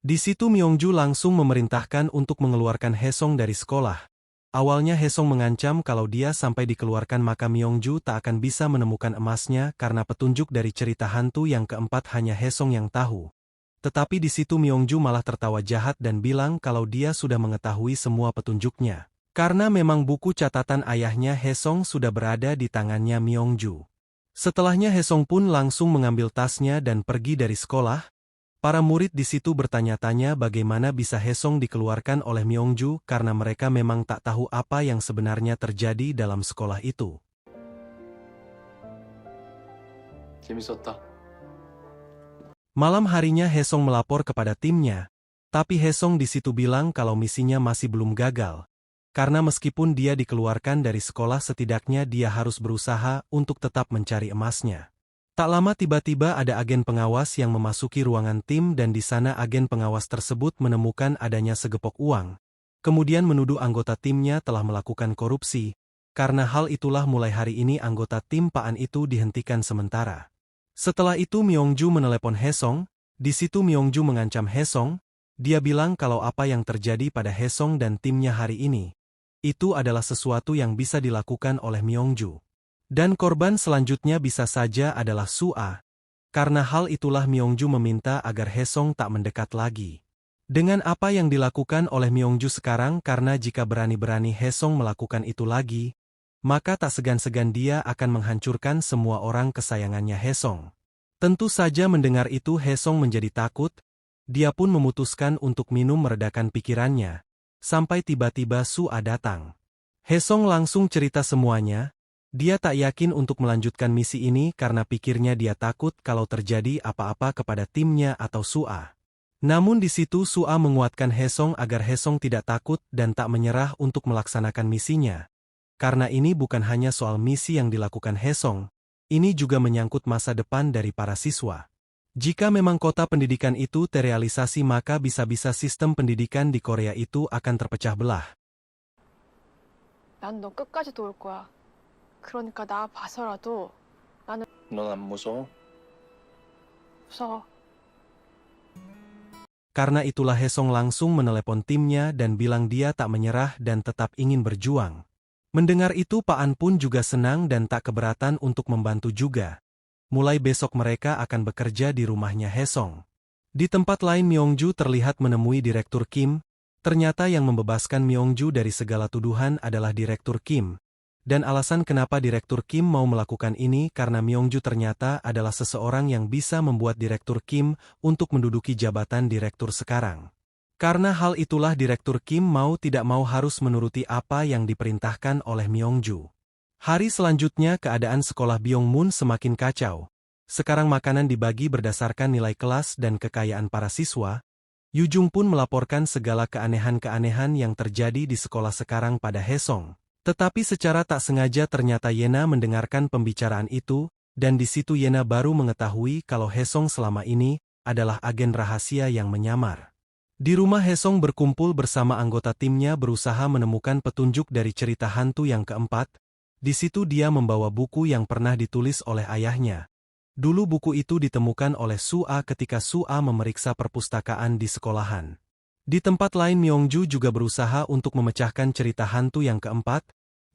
Di situ Myongju langsung memerintahkan untuk mengeluarkan Haesong dari sekolah. Awalnya Haesong mengancam kalau dia sampai dikeluarkan maka Myongju tak akan bisa menemukan emasnya karena petunjuk dari cerita hantu yang keempat hanya Haesong yang tahu. Tetapi di situ Myongju malah tertawa jahat dan bilang kalau dia sudah mengetahui semua petunjuknya. Karena memang buku catatan ayahnya Haesong sudah berada di tangannya Myongju. Setelahnya Haesong pun langsung mengambil tasnya dan pergi dari sekolah. Para murid di situ bertanya-tanya bagaimana bisa Haesong dikeluarkan oleh Myongju karena mereka memang tak tahu apa yang sebenarnya terjadi dalam sekolah itu. 재밌었다. Malam harinya Haesong melapor kepada timnya, tapi Haesong di situ bilang kalau misinya masih belum gagal. Karena meskipun dia dikeluarkan dari sekolah setidaknya dia harus berusaha untuk tetap mencari emasnya. Tak lama tiba-tiba ada agen pengawas yang memasuki ruangan tim dan di sana agen pengawas tersebut menemukan adanya segepok uang. Kemudian menuduh anggota timnya telah melakukan korupsi. Karena hal itulah mulai hari ini anggota tim Paan itu dihentikan sementara. Setelah itu Myongju menelepon Haesong. Di situ Myongju mengancam Haesong. Dia bilang kalau apa yang terjadi pada Haesong dan timnya hari ini, itu adalah sesuatu yang bisa dilakukan oleh Myongju. Dan korban selanjutnya bisa saja adalah Sua. Karena hal itulah Myongju meminta agar Haesong tak mendekat lagi. Dengan apa yang dilakukan oleh Myongju sekarang karena jika berani-berani Haesong melakukan itu lagi, maka tak segan-segan dia akan menghancurkan semua orang kesayangannya Haesong. Tentu saja mendengar itu Haesong menjadi takut, dia pun memutuskan untuk minum meredakan pikirannya, sampai tiba-tiba Sua datang. Haesong langsung cerita semuanya. Dia tak yakin untuk melanjutkan misi ini karena pikirnya dia takut kalau terjadi apa-apa kepada timnya atau Sua. Namun di situ Sua menguatkan Haesong agar Haesong tidak takut dan tak menyerah untuk melaksanakan misinya. Karena ini bukan hanya soal misi yang dilakukan Haesong, ini juga menyangkut masa depan dari para siswa. Jika memang kota pendidikan itu terrealisasi maka bisa-bisa sistem pendidikan di Korea itu akan terpecah belah. 난 너 끝까지 도울 거야. 그러니까 나 봐서라도 나는 넌 안 무서워? 무서워. Karena itulah Haesong langsung menelepon timnya dan bilang dia tak menyerah dan tetap ingin berjuang. Mendengar itu Paan pun juga senang dan tak keberatan untuk membantu juga. Mulai besok mereka akan bekerja di rumahnya Haesong. Di tempat lain Myongju terlihat menemui Direktur Kim. Ternyata yang membebaskan Myongju dari segala tuduhan adalah Direktur Kim. Dan alasan kenapa Direktur Kim mau melakukan ini karena Myongju ternyata adalah seseorang yang bisa membuat Direktur Kim untuk menduduki jabatan direktur sekarang. Karena hal itulah Direktur Kim mau tidak mau harus menuruti apa yang diperintahkan oleh Myongju. Hari selanjutnya keadaan sekolah Byongmun semakin kacau. Sekarang makanan dibagi berdasarkan nilai kelas dan kekayaan para siswa. Yujung pun melaporkan segala keanehan-keanehan yang terjadi di sekolah sekarang pada Haesong. Tetapi secara tak sengaja ternyata Yena mendengarkan pembicaraan itu, dan di situ Yena baru mengetahui kalau Haesong selama ini adalah agen rahasia yang menyamar. Di rumah Haesong berkumpul bersama anggota timnya berusaha menemukan petunjuk dari cerita hantu yang keempat. Di situ dia membawa buku yang pernah ditulis oleh ayahnya. Dulu buku itu ditemukan oleh Sua ketika Sua memeriksa perpustakaan di sekolahan. Di tempat lain Myongju juga berusaha untuk memecahkan cerita hantu yang keempat.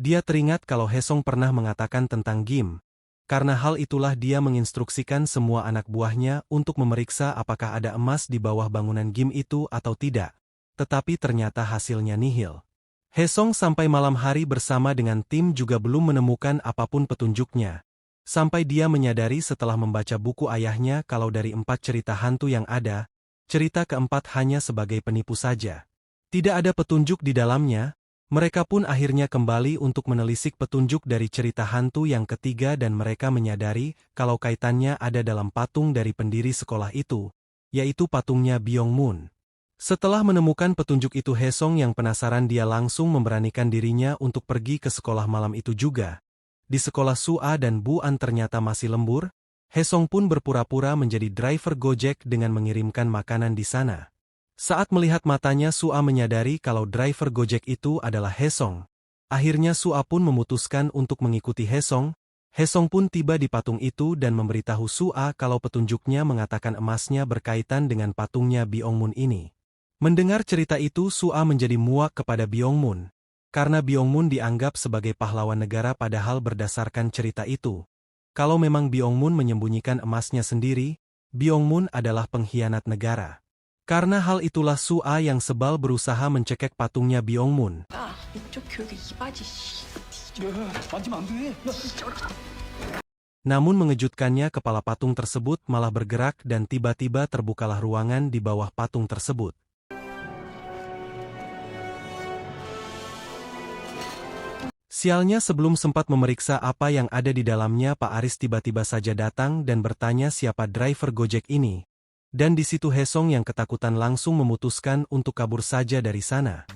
Dia teringat kalau Haesong pernah mengatakan tentang Gim. Karena hal itulah dia menginstruksikan semua anak buahnya untuk memeriksa apakah ada emas di bawah bangunan Gim itu atau tidak. Tetapi ternyata hasilnya nihil. Haesong sampai malam hari bersama dengan tim juga belum menemukan apapun petunjuknya. Sampai dia menyadari setelah membaca buku ayahnya kalau dari 4 cerita hantu yang ada, cerita keempat hanya sebagai penipu saja. Tidak ada petunjuk di dalamnya. Mereka pun akhirnya kembali untuk menelisik petunjuk dari cerita hantu yang ketiga dan mereka menyadari kalau kaitannya ada dalam patung dari pendiri sekolah itu, yaitu patungnya Byongmun. Setelah menemukan petunjuk itu Haesong yang penasaran dia langsung memberanikan dirinya untuk pergi ke sekolah malam itu juga. Di sekolah Sua dan Bu An ternyata masih lembur, Haesong pun berpura-pura menjadi driver Gojek dengan mengirimkan makanan di sana. Saat melihat matanya Sua menyadari kalau driver Gojek itu adalah Haesong. Akhirnya Sua pun memutuskan untuk mengikuti Haesong. Hesong pun tiba di patung itu dan memberitahu Sua kalau petunjuknya mengatakan emasnya berkaitan dengan patungnya Byongmun ini. Mendengar cerita itu Sua menjadi muak kepada Byongmun. Karena Byongmun dianggap sebagai pahlawan negara padahal berdasarkan cerita itu. Kalau memang Byongmun menyembunyikan emasnya sendiri, Byongmun adalah pengkhianat negara. Karena hal itulah Sua yang sebal berusaha mencekek patungnya Byongmun. 이쪽 교육에 이 바지 만지면 안 돼. Namun mengejutkannya kepala patung tersebut malah bergerak dan tiba-tiba terbukalah ruangan di bawah patung tersebut. Sialnya sebelum sempat memeriksa apa yang ada di dalamnya Pak Aris tiba-tiba saja datang dan bertanya siapa driver Gojek ini. Dan di situ Hesong yang ketakutan langsung memutuskan untuk kabur saja dari sana.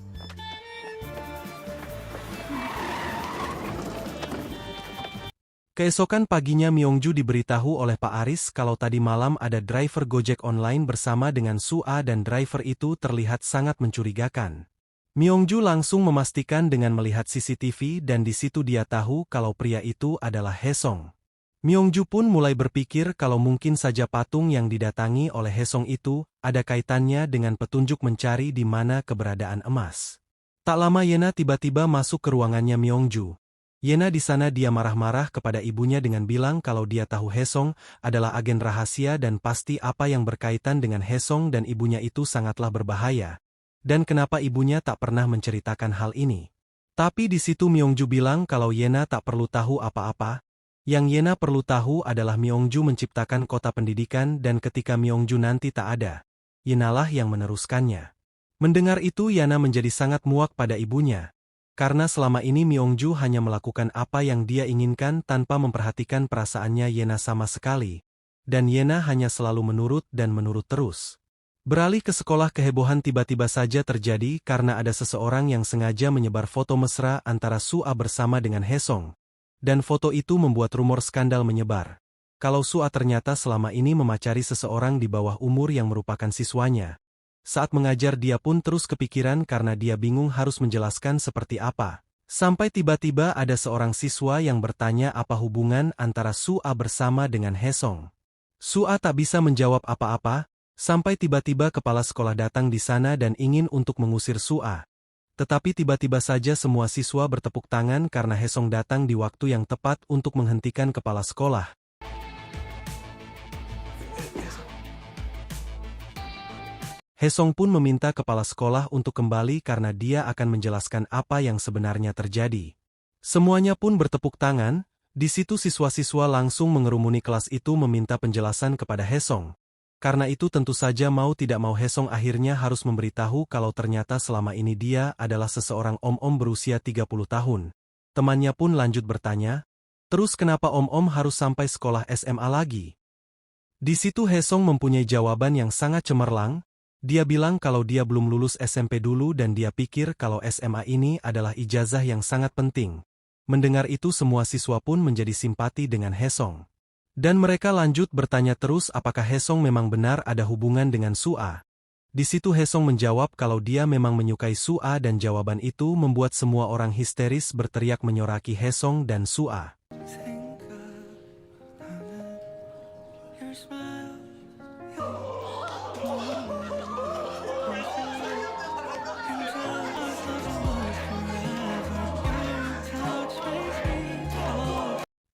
Keesokan paginya Myongju diberitahu oleh Pak Aris kalau tadi malam ada driver Gojek online bersama dengan Sua dan driver itu terlihat sangat mencurigakan. Myongju langsung memastikan dengan melihat CCTV dan di situ dia tahu kalau pria itu adalah Hesong. Myongju pun mulai berpikir kalau mungkin saja patung yang didatangi oleh Hesong itu ada kaitannya dengan petunjuk mencari di mana keberadaan emas. Tak lama Yena tiba-tiba masuk ke ruangannya Myongju. Yena di sana dia marah-marah kepada ibunya dengan bilang kalau dia tahu Hesong adalah agen rahasia dan pasti apa yang berkaitan dengan Hesong dan ibunya itu sangatlah berbahaya. Dan kenapa ibunya tak pernah menceritakan hal ini. Tapi di situ Myongju bilang kalau Yena tak perlu tahu apa-apa. Yang Yena perlu tahu adalah Myongju menciptakan kota pendidikan dan ketika Myongju nanti tak ada, Yenalah yang meneruskannya. Mendengar itu Yana menjadi sangat muak pada ibunya. Karena selama ini Myongju hanya melakukan apa yang dia inginkan tanpa memperhatikan perasaannya Yena sama sekali. Dan Yena hanya selalu menurut dan menurut terus. Beralih ke sekolah kehebohan tiba-tiba saja terjadi karena ada seseorang yang sengaja menyebar foto mesra antara Sua bersama dengan Hesong. Dan foto itu membuat rumor skandal menyebar. Kalau Sua ternyata selama ini memacari seseorang di bawah umur yang merupakan siswanya. Saat mengajar dia pun terus kepikiran karena dia bingung harus menjelaskan seperti apa. Sampai tiba-tiba ada seorang siswa yang bertanya apa hubungan antara Sua bersama dengan Hesong. Sua tak bisa menjawab apa-apa, sampai tiba-tiba kepala sekolah datang di sana dan ingin untuk mengusir Sua. Tetapi tiba-tiba saja semua siswa bertepuk tangan karena Hesong datang di waktu yang tepat untuk menghentikan kepala sekolah. Hesong pun meminta kepala sekolah untuk kembali karena dia akan menjelaskan apa yang sebenarnya terjadi. Semuanya pun bertepuk tangan, di situ siswa-siswa langsung mengerumuni kelas itu meminta penjelasan kepada Hesong. Karena itu tentu saja mau tidak mau Hesong akhirnya harus memberitahu kalau ternyata selama ini dia adalah seseorang om-om berusia 30 tahun. Temannya pun lanjut bertanya, terus kenapa om-om harus sampai sekolah SMA lagi? Di situ Hesong mempunyai jawaban yang sangat cemerlang. Dia bilang kalau dia belum lulus SMP dulu dan dia pikir kalau SMA ini adalah ijazah yang sangat penting. Mendengar itu semua siswa pun menjadi simpati dengan Hesong. Dan mereka lanjut bertanya terus apakah Hesong memang benar ada hubungan dengan Sua. Di situ Hesong menjawab kalau dia memang menyukai Sua dan jawaban itu membuat semua orang histeris berteriak menyoraki Hesong dan Sua.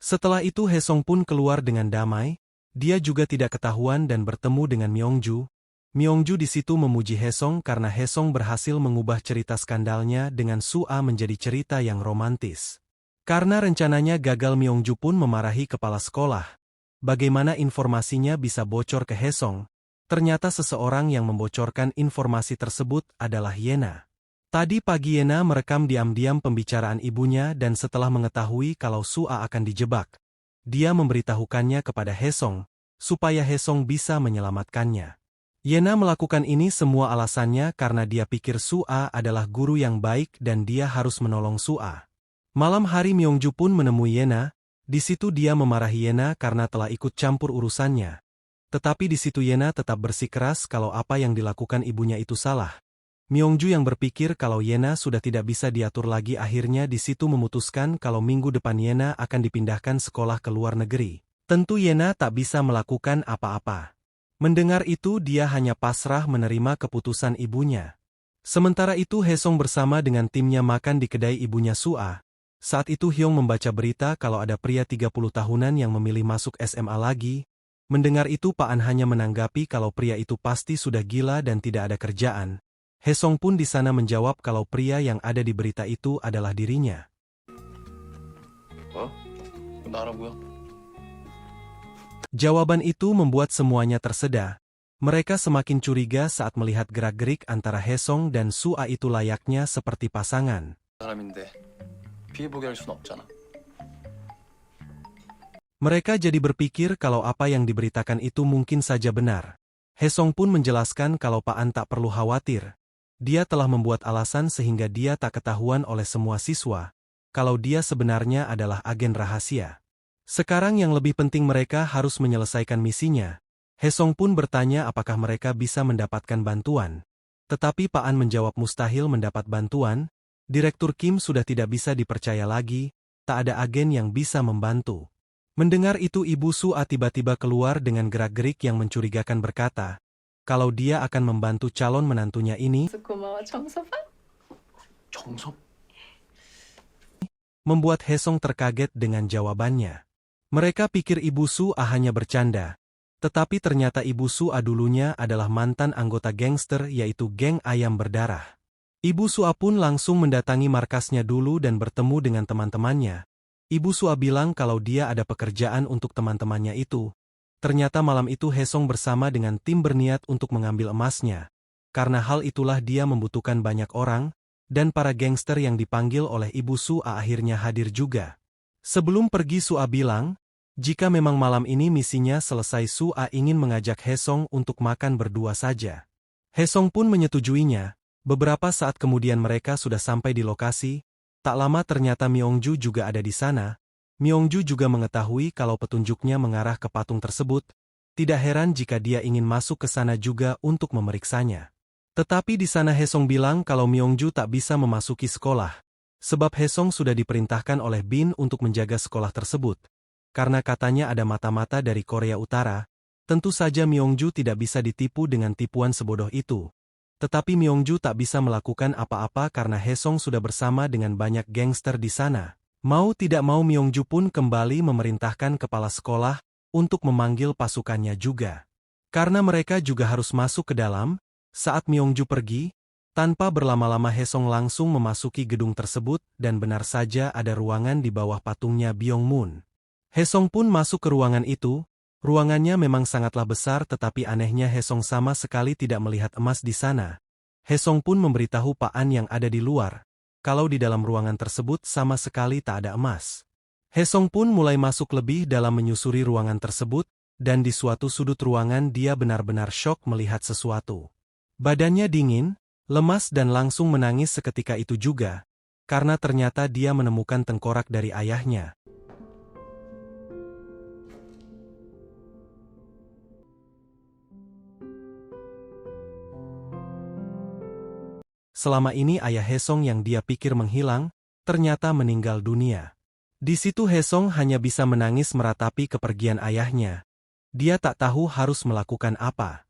Setelah itu Hesong pun keluar dengan damai, dia juga tidak ketahuan dan bertemu dengan Myongju. Myongju di situ memuji Hesong karena Hesong berhasil mengubah cerita skandalnya dengan Sua menjadi cerita yang romantis. Karena rencananya gagal Myongju pun memarahi kepala sekolah. Bagaimana informasinya bisa bocor ke Hesong? Ternyata seseorang yang membocorkan informasi tersebut adalah Yena. Tadi pagi Yena merekam diam-diam pembicaraan ibunya dan setelah mengetahui kalau Sua akan dijebak, dia memberitahukannya kepada Hesong, supaya Hesong bisa menyelamatkannya. Yena melakukan ini semua alasannya karena dia pikir Sua adalah guru yang baik dan dia harus menolong Sua. Malam hari Myongju pun menemui Yena, di situ dia memarahi Yena karena telah ikut campur urusannya. Tetapi di situ Yena tetap bersikeras kalau apa yang dilakukan ibunya itu salah. Myongju yang berpikir kalau Yena sudah tidak bisa diatur lagi akhirnya di situ memutuskan kalau minggu depan Yena akan dipindahkan sekolah ke luar negeri. Tentu Yena tak bisa melakukan apa-apa. Mendengar itu dia hanya pasrah menerima keputusan ibunya. Sementara itu Haesung bersama dengan timnya makan di kedai ibunya Sua. Saat itu Hyung membaca berita kalau ada pria 30 tahunan yang memilih masuk SMA lagi. Mendengar itu Pak An hanya menanggapi kalau pria itu pasti sudah gila dan tidak ada kerjaan. Haesung pun di sana menjawab kalau pria yang ada di berita itu adalah dirinya. 뭐? 나라고요? Jawaban itu membuat semuanya terseda. Mereka semakin curiga saat melihat gerak-gerik antara Haesung dan Sua itu layaknya seperti pasangan. 사람인데 피해보게 할 순 없잖아. Mereka jadi berpikir kalau apa yang diberitakan itu mungkin saja benar. Haesung pun menjelaskan kalau Pak An tak perlu khawatir. Dia telah membuat alasan sehingga dia tak ketahuan oleh semua siswa, kalau dia sebenarnya adalah agen rahasia. Sekarang yang lebih penting mereka harus menyelesaikan misinya. Haesung pun bertanya apakah mereka bisa mendapatkan bantuan. Tetapi Pak An menjawab mustahil mendapat bantuan, Direktur Kim sudah tidak bisa dipercaya lagi, tak ada agen yang bisa membantu. Mendengar itu Ibu Sua tiba-tiba keluar dengan gerak-gerik yang mencurigakan berkata, kalau dia akan membantu calon menantunya ini, 고마워, 정서방. 정섭? membuat Haesung terkaget dengan jawabannya. Mereka pikir Ibu Sua hanya bercanda. Tetapi ternyata Ibu Sua dulunya adalah mantan anggota gangster yaitu geng ayam berdarah. Ibu Sua pun langsung mendatangi markasnya dulu dan bertemu dengan teman-temannya. Ibu Sua bilang kalau dia ada pekerjaan untuk teman-temannya itu. Ternyata malam itu Haesung bersama dengan tim berniat untuk mengambil emasnya. Karena hal itulah dia membutuhkan banyak orang, dan para gangster yang dipanggil oleh Ibu Sua akhirnya hadir juga. Sebelum pergi Sua bilang, jika memang malam ini misinya selesai Sua ingin mengajak Haesung untuk makan berdua saja. Haesung pun menyetujuinya. Beberapa saat kemudian mereka sudah sampai di lokasi. Tak lama ternyata Myongju juga ada di sana. Myongju juga mengetahui kalau petunjuknya mengarah ke patung tersebut. Tidak heran jika dia ingin masuk ke sana juga untuk memeriksanya. Tetapi di sana Haesung bilang kalau Myongju tak bisa memasuki sekolah. Sebab Haesung sudah diperintahkan oleh Bin untuk menjaga sekolah tersebut. Karena katanya ada mata-mata dari Korea Utara, tentu saja Myongju tidak bisa ditipu dengan tipuan sebodoh itu. Tetapi Myongju tak bisa melakukan apa-apa karena Haesung sudah bersama dengan banyak gangster di sana. Mau tidak mau Myongju pun kembali memerintahkan kepala sekolah untuk memanggil pasukannya juga. Karena mereka juga harus masuk ke dalam, saat Myongju pergi, tanpa berlama-lama Haesung langsung memasuki gedung tersebut dan benar saja ada ruangan di bawah patungnya Byongmun. Haesung pun masuk ke ruangan itu. Ruangannya memang sangatlah besar tetapi anehnya Haesung sama sekali tidak melihat emas di sana. Haesung pun memberitahu Pak An yang ada di luar, kalau di dalam ruangan tersebut sama sekali tak ada emas. Haesung pun mulai masuk lebih dalam menyusuri ruangan tersebut, dan di suatu sudut ruangan dia benar-benar syok melihat sesuatu. Badannya dingin, lemas dan langsung menangis seketika itu juga, karena ternyata dia menemukan tengkorak dari ayahnya. Selama ini ayah Haesung yang dia pikir menghilang, ternyata meninggal dunia. Di situ Haesung hanya bisa menangis meratapi kepergian ayahnya. Dia tak tahu harus melakukan apa.